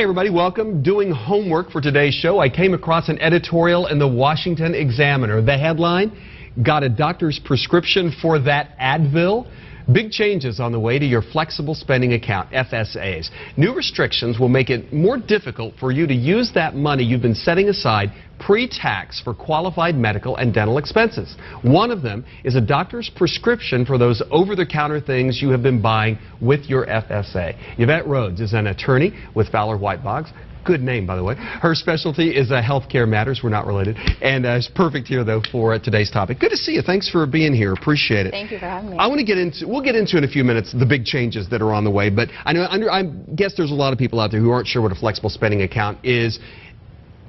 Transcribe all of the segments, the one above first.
everybody, welcome. Doing homework for today's show, I came across an editorial in the Washington Examiner. The headline, "Got a doctor's prescription for that Advil?" Big changes on the way to your flexible spending account, FSAs. New restrictions will make it more difficult for you to use that money you've been setting aside pre-tax for qualified medical and dental expenses. One of them is a doctor's prescription for those over-the-counter things you have been buying with your FSA. Yvette Rhodes is an attorney with Fowler White Boggs. Good name, by the way. Her specialty is healthcare matters. We're not related. And it's perfect here, though, for today's topic. Good to see you. Thanks for being here. Appreciate it. Thank you for having me. I want to get into, we'll get into in a few minutes the big changes that are on the way. But I guess there's a lot of people out there who aren't sure what a flexible spending account is.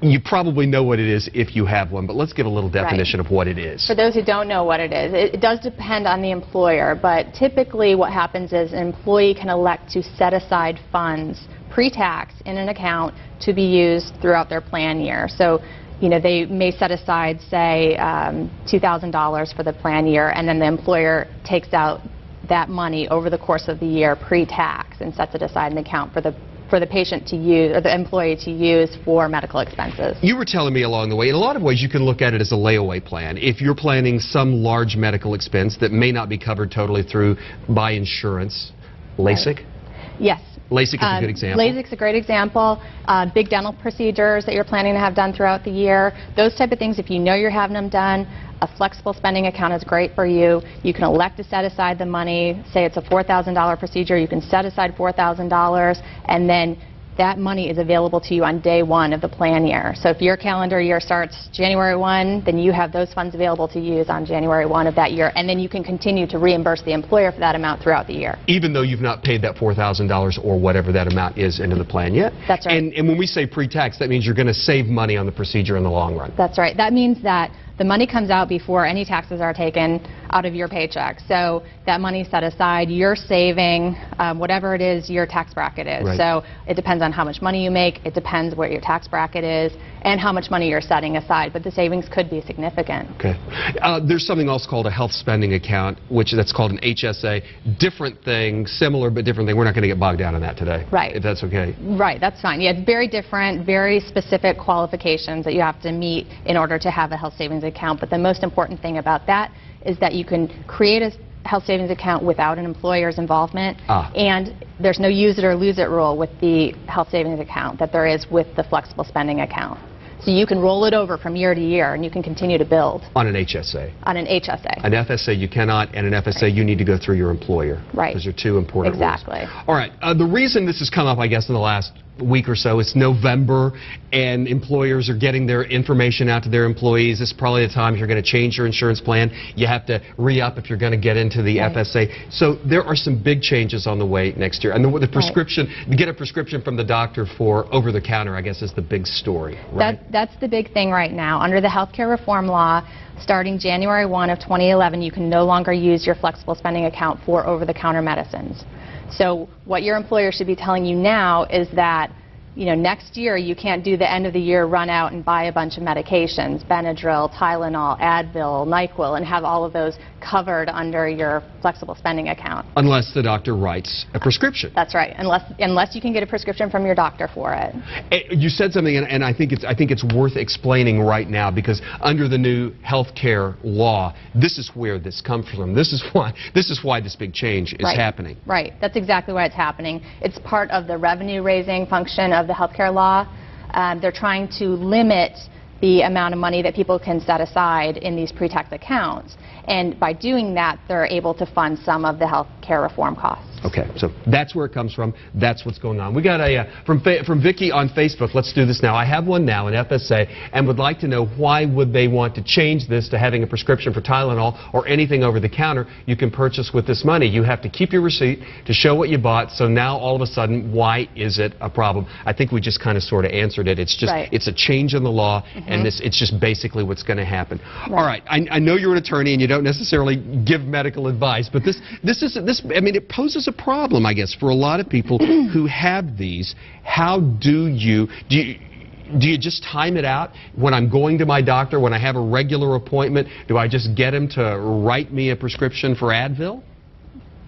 You probably know what it is if you have one, but let's give a little definition of what it is. For those who don't know what it is, it does depend on the employer, but typically what happens is an employee can elect to set aside funds pre-tax in an account to be used throughout their plan year. So, you know, they may set aside, say, $2,000 for the plan year, and then the employer takes out that money over the course of the year pre-tax and sets it aside in the account for the patient to use, or the employee to use for medical expenses. You were telling me along the way, in a lot of ways you can look at it as a layaway plan. If you're planning some large medical expense that may not be covered totally by insurance, LASIK? Right. Yes. LASIK is a good example. LASIK's a great example. Big dental procedures that you're planning to have done throughout the year. Those type of things, if you know you're having them done, a flexible spending account is great for you. You can elect to set aside the money. Say it's a $4,000 procedure, you can set aside $4,000, and then that money is available to you on day one of the plan year. So if your calendar year starts January 1, then you have those funds available to use on January 1 of that year, and then you can continue to reimburse the employer for that amount throughout the year. Even though you've not paid that $4,000 or whatever that amount is into the plan yet? That's right. And when we say pre-tax, that means you're going to save money on the procedure in the long run. That's right. That means that the money comes out before any taxes are taken out of your paycheck. So that money set aside, you're saving whatever it is your tax bracket is. Right. So it depends on how much money you make, it depends what your tax bracket is, and how much money you're setting aside. But the savings could be significant. Okay. There's something else called a health spending account, that's called an HSA. Different thing, similar but different thing. We're not going to get bogged down in that today. Right. If that's okay. Right, that's fine. Yeah, it's very different, very specific qualifications that you have to meet in order to have a health savings account. But the most important thing about that is that you can create a health savings account without an employer's involvement, and there's no use it or lose it rule with the health savings account that there is with the flexible spending account. So you can roll it over from year to year, and you can continue to build. On an HSA? On an HSA. An FSA you cannot, and an FSA you need to go through your employer. Right. Those are two important Exactly. rules. All right. The reason this has come up, I guess, in the last week or so, it's November, and employers are getting their information out to their employees. This is probably the time if you're going to change your insurance plan. You have to re-up if you're going to get into the FSA. So there are some big changes on the way next year. And the prescription, to get a prescription from the doctor for over-the-counter, I guess, is the big story, right? That's the big thing right now. Under the healthcare reform law, starting January 1 of 2011, you can no longer use your flexible spending account for over-the-counter medicines. So what your employer should be telling you now is that, you know, next year you can't do the end of the year run out and buy a bunch of medications, Benadryl, Tylenol, Advil, NyQuil, and have all of those covered under your flexible spending account. Unless the doctor writes a prescription. That's right. Unless you can get a prescription from your doctor for it. You said something, and I think it's worth explaining right now, because under the new health care law, this is where this comes from. This is why this big change is happening. Right. That's exactly why it's happening. It's part of the revenue-raising function of the health care law. They're trying to limit the amount of money that people can set aside in these pre-tax accounts. And by doing that, they're able to fund some of the health care reform costs. Okay, so that's where it comes from. That's what's going on. We got from Vicky on Facebook. Let's do this now. I have one now, an FSA, and would like to know why would they want to change this to having a prescription for Tylenol or anything over the counter you can purchase with this money. You have to keep your receipt to show what you bought. So now all of a sudden, why is it a problem? I think we just kind of sort of answered it. It's just it's a change in the law, and it's just basically what's going to happen. All right, I know you're an attorney and you don't necessarily give medical advice, but I mean, it poses a problem, I guess, for a lot of people who have these. How do you just time it out? When I'm going to my doctor, when I have a regular appointment, do I just get him to write me a prescription for Advil?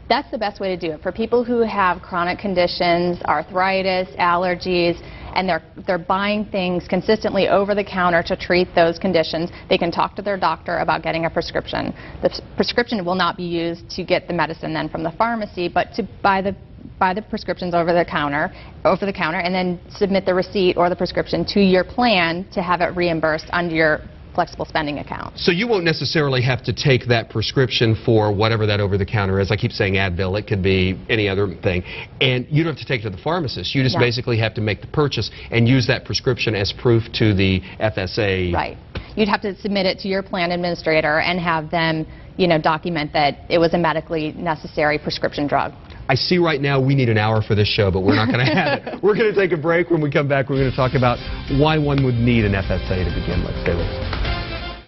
That's the best way to do it. For people who have chronic conditions, arthritis, allergies, and they're buying things consistently over the counter to treat those conditions, they can talk to their doctor about getting a prescription. The prescription will not be used to get the medicine then from the pharmacy, but to buy the prescriptions over the counter, and then submit the receipt or the prescription to your plan to have it reimbursed under your flexible spending account. So you won't necessarily have to take that prescription for whatever that over-the-counter is. I keep saying Advil. It could be any other thing. And you don't have to take it to the pharmacist. You just basically have to make the purchase and use that prescription as proof to the FSA. Right. You'd have to submit it to your plan administrator and have them, document that it was a medically necessary prescription drug. I see right now we need an hour for this show, but we're not going to have it. We're going to take a break. When we come back, we're going to talk about why one would need an FSA to begin with. Stay with us.